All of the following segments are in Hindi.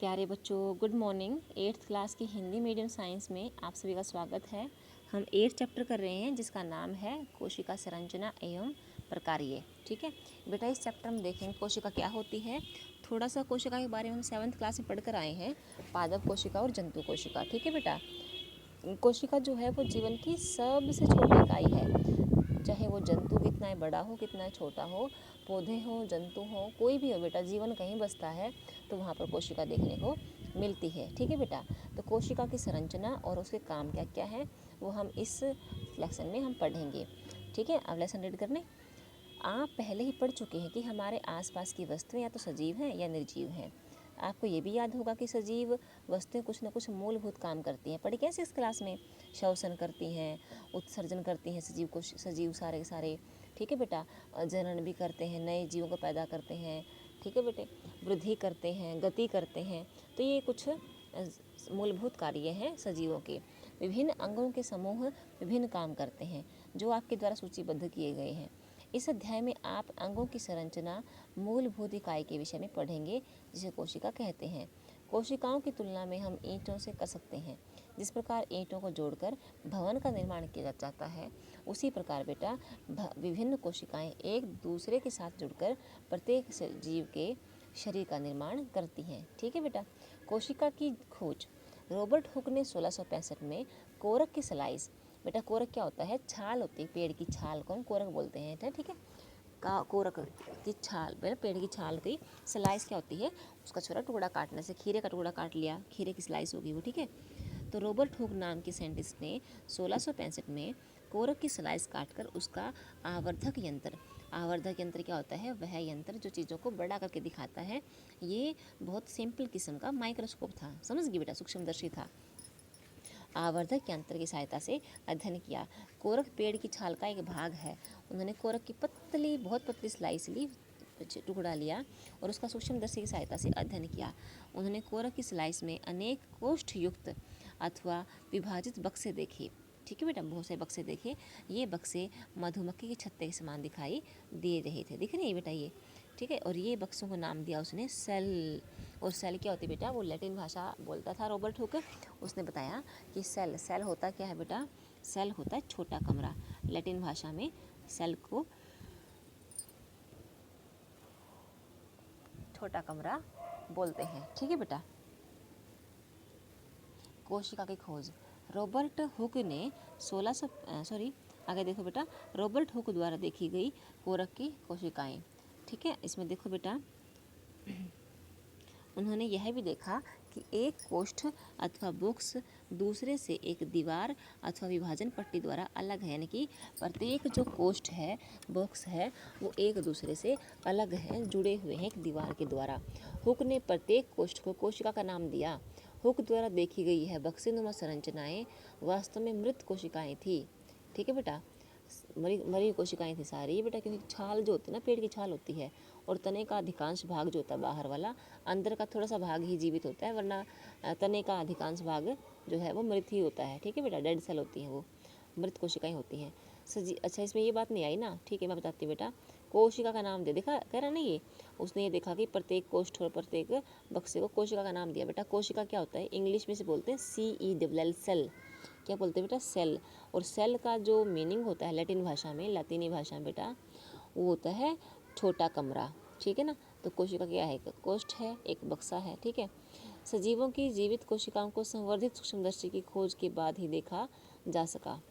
प्यारे बच्चों, गुड मॉर्निंग। 8th क्लास की हिंदी मीडियम साइंस में आप सभी का स्वागत है। हम 8th चैप्टर कर रहे हैं जिसका नाम है कोशिका संरचना एवं प्रकार्य। ठीक है बेटा, इस चैप्टर में देखेंगे कोशिका क्या होती है। थोड़ा सा कोशिका के बारे में हम 7th क्लास में पढ़कर आए हैं, पादप कोशिका और जंतु कोशिका। ठीक है बेटा, कोशिका जो है वो जीवन की सबसे छोटी इकाई है। चाहे वो जंतु कितना ही बड़ा हो, कितना ही छोटा हो, पौधे हो, जंतु हो, कोई भी हो बेटा, जीवन कहीं बसता है तो वहाँ पर कोशिका देखने को मिलती है। ठीक है बेटा, तो कोशिका की संरचना और उसके काम क्या क्या है वो हम इस लेसन में हम पढ़ेंगे। ठीक है, अब लेसन रीड करने। आप पहले ही पढ़ चुके हैं कि हमारे आसपास की वस्तुएं या तो सजीव हैं या निर्जीव हैं। आपको ये भी याद होगा कि सजीव वस्तुएं कुछ न कुछ मूलभूत काम करती हैं। पढ़ी कैसे इस क्लास में? श्वसन करती हैं, उत्सर्जन करती हैं सजीव सारे के सारे। ठीक है बेटा, जनन भी करते हैं, नए जीवों को पैदा करते हैं। ठीक है बेटे, वृद्धि करते हैं, गति करते हैं। तो ये कुछ मूलभूत कार्य हैं सजीवों के। विभिन्न अंगों के समूह विभिन्न काम करते हैं जो आपके द्वारा सूचीबद्ध किए गए हैं। इस अध्याय में आप अंगों की संरचना मूलभूत इकाई के विषय में पढ़ेंगे जिसे कोशिका कहते हैं। कोशिकाओं की तुलना में हम ईंटों से कर सकते हैं। जिस प्रकार ईंटों को जोड़कर भवन का निर्माण किया जाता है, उसी प्रकार बेटा विभिन्न कोशिकाएं एक दूसरे के साथ जुड़कर प्रत्येक जीव के शरीर का निर्माण करती हैं। ठीक है बेटा, कोशिका की खोज रॉबर्ट हुक ने 1665 में कोरक की स्लाइस, बेटा कोरक क्या होता है? छाल होती है, पेड़ की छाल को हम कोरक बोलते हैं। ठीक है, कोरक की छाल, पेड़ की छाल की स्लाइस क्या होती है? उसका छोटा टुकड़ा काटने से, खीरे का टुकड़ा काट लिया, खीरे की स्लाइस होगी वो। ठीक है, तो रॉबर्ट हुक नाम के साइंटिस्ट ने 1665 में कोरक की स्लाइस काटकर उसका आवर्धक यंत्र क्या होता है? वह यंत्र जो चीज़ों को बड़ा करके दिखाता है। ये बहुत सिंपल किस्म का माइक्रोस्कोप था, समझ गई बेटा, सूक्ष्मदर्शी था। आवर्धक यंत्र की सहायता से अध्ययन किया। कोरक पेड़ की छाल का एक भाग है। उन्होंने कोरक की बहुत पतली स्लाइस ली, टुकड़ा लिया और उसका सूक्ष्मदर्शी की सहायता से अध्ययन किया। उन्होंने कोरक की स्लाइस में अनेक कोष्ठ युक्त अथवा विभाजित बक्से देखे। ठीक है बेटा, बहुत से बक्से देखे। ये बक्से मधुमक्खी के छत्ते के समान दिखाई दे रहे थे। दिख रहे हैं बेटा ये? ठीक है, और ये बक्सों को नाम दिया उसने सेल। और सेल क्या होती है बेटा? वो लैटिन भाषा बोलता था रॉबर्ट हुक। उसने बताया कि सेल होता क्या है बेटा? सेल होता है छोटा कमरा। लैटिन भाषा में सेल को छोटा कमरा बोलते हैं। ठीक है बेटा, कोशिका की खोज रॉबर्ट हुक ने 1600 आगे देखो बेटा, रॉबर्ट हुक द्वारा देखी गई कोरक की कोशिकाएं। ठीक है, इसमें देखो बेटा, उन्होंने यह भी देखा कि एक कोष्ठ अथवा बॉक्स दूसरे से एक दीवार अथवा विभाजन पट्टी द्वारा अलग है, यानी कि प्रत्येक जो कोष्ठ है, बॉक्स है, वो एक दूसरे से अलग है, जुड़े हुए हैं एक दीवार के द्वारा। हुक ने प्रत्येक कोष्ठ को कोशिका का नाम दिया। हुक द्वारा देखी गई है बक्सेनुमा संरचनाएं वास्तव में मृत कोशिकाएं थी। ठीक है बेटा, मरी कोशिकाएं थी सारी बेटा, क्योंकि छाल जो होती है ना, पेड़ की छाल होती है, और तने का अधिकांश भाग जो होता है बाहर वाला, अंदर का थोड़ा सा भाग ही जीवित होता है, वरना तने का अधिकांश भाग जो है वो मृत ही होता है। ठीक है बेटा, डेड सेल होती हैं, वो मृत कोशिकाएं होती हैं। अच्छा, इसमें ये बात नहीं आई ना? ठीक है, मैं बताती हूँ बेटा। कोशिका का नाम दे देखा, कह रहा ना ये, उसने ये देखा कि प्रत्येक कोष्ठ और प्रत्येक बक्से को कोशिका का नाम दिया। बेटा कोशिका क्या होता है? इंग्लिश में से बोलते हैं CELL, सेल। क्या बोलते हैं बेटा? सेल। और सेल का जो मीनिंग होता है लैटिन भाषा में, लातीनी भाषा में बेटा, वो होता है छोटा कमरा। ठीक है ना, तो कोशिका क्या है? एक कोष्ठ है, एक बक्सा है। ठीक है, सजीवों की जीवित कोशिकाओं को संवर्धित सूक्ष्मदर्शी की खोज के बाद ही देखा जा सका।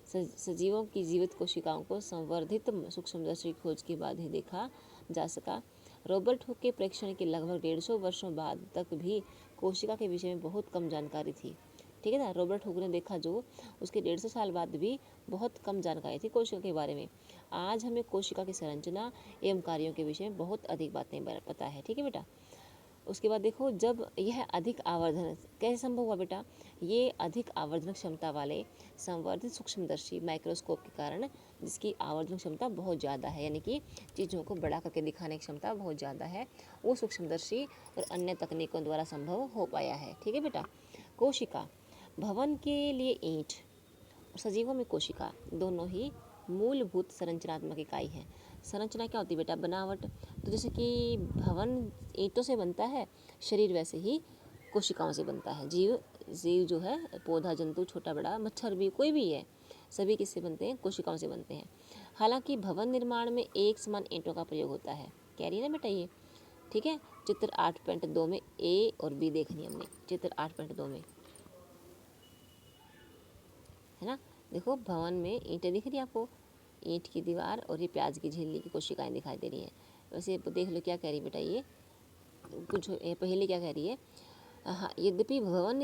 सजीवों की जीवित कोशिकाओं को संवर्धित सूक्ष्मदर्शी की खोज के बाद ही देखा जा सका। रॉबर्ट हुक के प्रेक्षण के लगभग 150 वर्षों बाद तक भी कोशिका के विषय में बहुत कम जानकारी थी। ठीक है ना, रॉबर्ट हुक ने देखा जो, उसके 150 साल बाद भी बहुत कम जानकारी थी कोशिका के बारे में। आज हमें कोशिका की संरचना एवं कार्यों के विषय में बहुत अधिक बातें पता है। ठीक है बेटा, उसके बाद देखो, जब यह अधिक आवर्धन कैसे संभव हुआ बेटा? ये अधिक आवर्धन क्षमता वाले संवर्धित सूक्ष्मदर्शी माइक्रोस्कोप के कारण, जिसकी आवर्धन क्षमता बहुत ज़्यादा है, यानी कि चीज़ों को बड़ा करके दिखाने की क्षमता बहुत ज़्यादा है, वो सूक्ष्मदर्शी और अन्य तकनीकों द्वारा संभव हो पाया है। ठीक है बेटा, कोशिका भवन के लिए ईंट और सजीवों में कोशिका दोनों ही मूलभूत संरचनात्मक इकाई हैं। संरचना क्या होती है बेटा? बनावट। तो जैसे कि भवन ईंटों से बनता है, शरीर वैसे ही कोशिकाओं से बनता है। जीव जो है, पौधा, जंतु, छोटा बड़ा, मच्छर भी, कोई भी है, सभी किससे बनते हैं? कोशिकाओं से बनते हैं। हालांकि भवन निर्माण में एक समान ईंटों का प्रयोग होता है। कह रही है ना बेटा ये, ठीक है। चित्र 8.2 में ए और बी देखनी हमने, चित्र 8.2 में, है ना। देखो भवन में ईंटें दिख रही है आपको, ईंट की दीवार और ये प्याज की झिल्ली की कोशिकाएं दिखाई दे रही हैं। वैसे देख लो क्या कह रही है बेटा ये, कुछ पहले क्या कह रही है? हाँ, यद्यपि भवन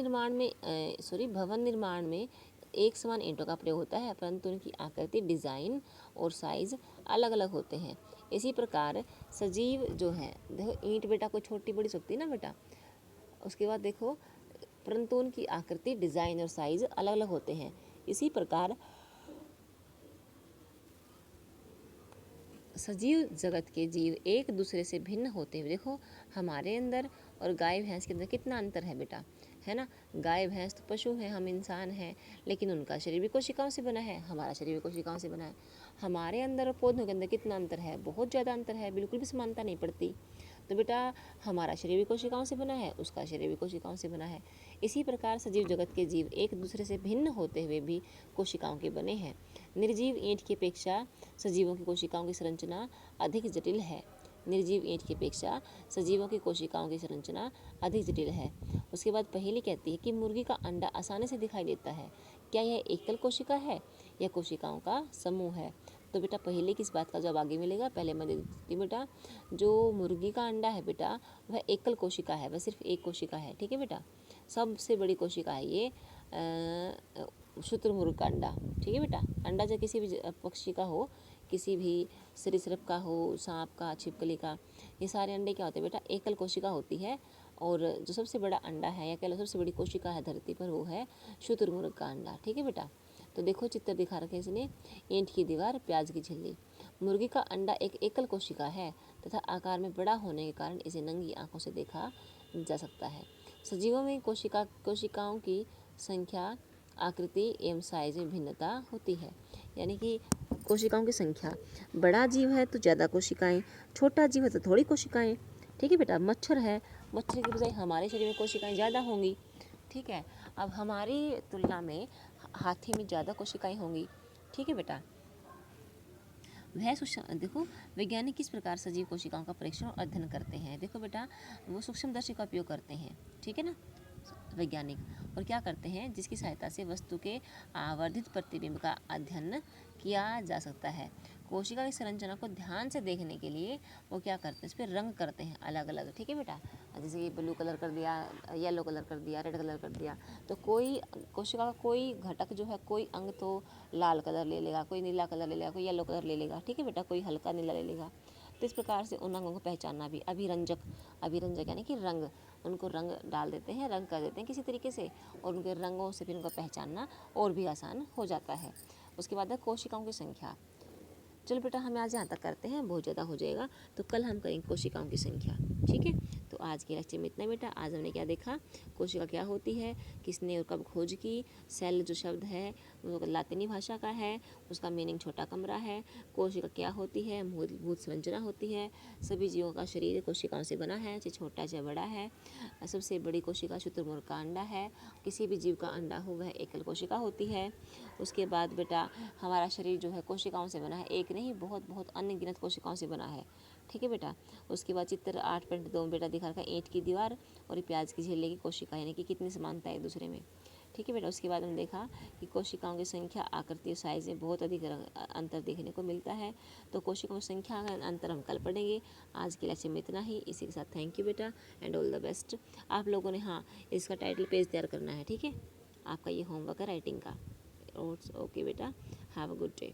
निर्माण में एक समान ईंटों का प्रयोग होता है, परंतु उनकी आकृति, डिज़ाइन और साइज अलग अलग होते हैं। इसी प्रकार सजीव जो है, देखो ईंट बेटा कोई छोटी बड़ी सकती है ना बेटा। उसके बाद देखो, परंतु उनकी आकृति, डिज़ाइन और साइज अलग अलग होते हैं। इसी प्रकार सजीव जगत के जीव एक दूसरे से भिन्न होते हुए, देखो हमारे अंदर और गाय भैंस के अंदर कितना अंतर है बेटा, है ना। गाय भैंस तो पशु हैं, हम इंसान हैं, लेकिन उनका शरीर भी कोशिकाओं से बना है, हमारा शरीर भी कोशिकाओं से बना है। हमारे अंदर और पौधों के अंदर कितना अंतर है? बहुत ज़्यादा अंतर है, बिल्कुल भी समानता नहीं पड़ती। तो बेटा हमारा शरीर भी कोशिकाओं से बना है, उसका शरीर भी कोशिकाओं से बना है। इसी प्रकार सजीव जगत के जीव एक दूसरे से भिन्न होते हुए भी कोशिकाओं के बने हैं। निर्जीव ईंट की अपेक्षा सजीवों की कोशिकाओं की संरचना अधिक जटिल है। निर्जीव ईंट की अपेक्षा सजीवों की कोशिकाओं की संरचना अधिक जटिल है। उसके बाद पहेली कहती है कि मुर्गी का अंडा आसानी से दिखाई देता है, क्या यह एकल कोशिका है या कोशिकाओं का समूह है? तो बेटा पहेली किस बात का जवाब आगे मिलेगा, पहले मैं दे देती हूँ बेटा। जो मुर्गी का अंडा है बेटा, वह एकल कोशिका है, वह सिर्फ एक कोशिका है, ठीक है बेटा। सबसे बड़ी कोशिका है ये शुतुरमुर्ग का अंडा, ठीक है बेटा। अंडा चाहे किसी भी पक्षी का हो, किसी भी सरीसृप का हो, सांप का, छिपकली का, ये सारे अंडे क्या होते हैं बेटा? एकल कोशिका होती है। और जो सबसे बड़ा अंडा है या कह लो सबसे बड़ी कोशिका है धरती पर, वो है शुतुरमुर्ग का अंडा, ठीक है बेटा। तो देखो चित्र दिखा रखे इसने, ईंट की दीवार, प्याज की झिल्ली। मुर्गी का अंडा एक एकल कोशिका है तथा आकार में बड़ा होने के कारण इसे नंगी आंखों से देखा जा सकता है। सजीवों में कोशिकाओं की संख्या, आकृति एवं साइज में भिन्नता होती है। यानी कि कोशिकाओं की संख्या, बड़ा जीव है तो ज़्यादा कोशिकाएं, छोटा जीव है तो थोड़ी कोशिकाएं, ठीक है बेटा। मच्छर है, मच्छर की बजाय हमारे शरीर में कोशिकाएं ज़्यादा होंगी, ठीक है। अब हमारी तुलना में हाथी में ज़्यादा कोशिकाएं होंगी, ठीक है बेटा। देखो वैज्ञानिक किस प्रकार सजीव कोशिकाओं का परीक्षण और अध्ययन करते हैं? देखो बेटा वो सूक्ष्मदर्शी का उपयोग करते हैं, ठीक है ना वैज्ञानिक, और क्या करते हैं? जिसकी सहायता से वस्तु के आवर्धित प्रतिबिंब का अध्ययन किया जा सकता है। कोशिका की संरचना को ध्यान से देखने के लिए वो क्या करते हैं? इस पर रंग करते हैं अलग अलग, ठीक है बेटा। जैसे कि ब्लू कलर कर दिया, येलो कलर कर दिया, रेड कलर कर दिया। तो कोई कोशिका का कोई घटक जो है, कोई अंग तो लाल कलर ले लेगा, कोई नीला कलर ले लेगा, कोई येलो कलर ले लेगा, ठीक है बेटा, कोई हल्का नीला ले लेगा। तो इस प्रकार से उन अंगों को पहचानना भी अभिरंजक यानी कि रंग, उनको रंग डाल देते हैं, रंग कर देते हैं किसी तरीके से, और उनके रंगों से फिर उनको पहचानना और भी आसान हो जाता है। उसके बाद है कोशिकाओं की संख्या। चलो बेटा हम आज यहाँ तक करते हैं, बहुत ज़्यादा हो जाएगा, तो कल हम करेंगे कोशिकाओं की संख्या, ठीक है। तो आज के लेक्चर में इतना बेटा। आज हमने क्या देखा? कोशिका क्या होती है, किसने और कब खोज की। सेल जो शब्द है वो लातिनी भाषा का है, उसका मीनिंग छोटा कमरा है। कोशिका क्या होती है? मूलभूत संरचना होती है। सभी जीवों का शरीर कोशिकाओं से बना है, चाहे छोटा चाहे बड़ा है। सबसे बड़ी कोशिका शुतुरमुर्ग का अंडा है। किसी भी जीव का अंडा हो वह एकल कोशिका होती है। उसके बाद बेटा हमारा शरीर जो है कोशिकाओं से बना है, एक नहीं बहुत बहुत अनगिनत कोशिकाओं से बना है, ठीक है बेटा। उसके बाद चित्र 8.2 बेटा दिखा रखा है ईंट की दीवार और प्याज की झिल्ली की कोशिका, यानी कि कितनी समानता है एक दूसरे में, ठीक है बेटा। उसके बाद हम देखा कि कोशिकाओं की संख्या, आकृति और साइज में बहुत अधिक अंतर देखने को मिलता है। तो कोशिकाओं की संख्या का अंतर हम कल पढ़ेंगे। आज के लेक्चर में इतना ही। इसी के साथ थैंक यू बेटा एंड ऑल द बेस्ट। आप लोगों ने हाँ इसका टाइटल पेज तैयार करना है, ठीक है। आपका ये होमवर्क है राइटिंग का। ओके बेटा, हैव अ गुड डे।